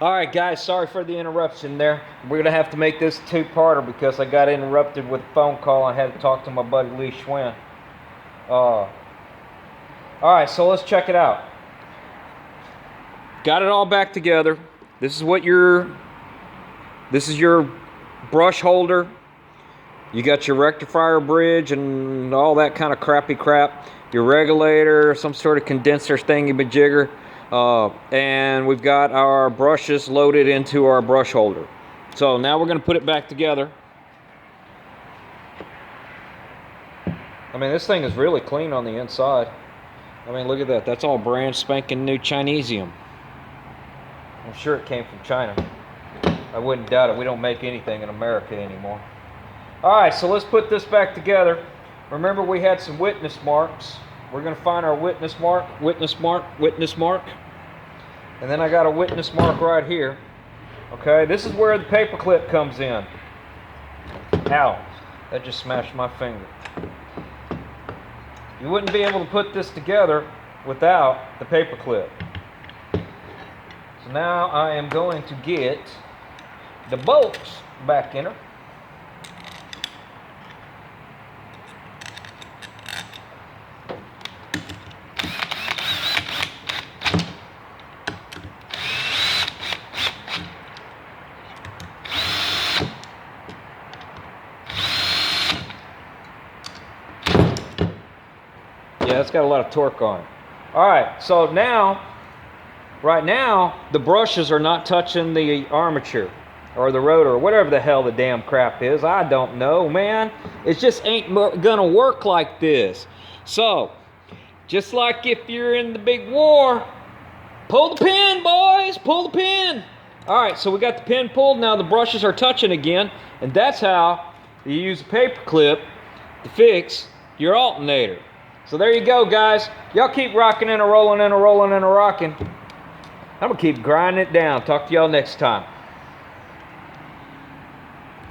All right, guys, sorry for the interruption there. We're going to have to make this a two-parter because I got interrupted with a phone call. I had to talk to my buddy Lee Schwinn. All right, so let's check it out. Got it all back together. This is your brush holder. You got your rectifier bridge and all that kind of crappy crap. Your regulator, some sort of condenser thingy-majigger. And we've got our brushes loaded into our brush holder. So now we're going to put it back together. I mean, this thing is really clean on the inside. I mean, look at that. That's all brand spanking new Chinesium. I'm sure it came from China. I wouldn't doubt it. We don't make anything in America anymore. All right, so let's put this back together. Remember, we had some witness marks. We're going to find our witness mark, witness mark, witness mark. And then I got a witness mark right here. Okay, this is where the paper clip comes in. Ow, that just smashed my finger. You wouldn't be able to put this together without the paper clip. So now I am going to get the bolts back in her. Yeah, it's got a lot of torque on it. All right, so now, right now, the brushes are not touching the armature or the rotor or whatever the hell the damn crap is. I don't know, man. It just ain't gonna work like this. So, just like if you're in the big war, pull the pin, boys, pull the pin. All right, so we got the pin pulled. Now the brushes are touching again, and that's how you use a paper clip to fix your alternator. So there you go, guys. Y'all keep rocking and a rolling and a rolling and a rocking. I'm gonna keep grinding it down. Talk to y'all next time.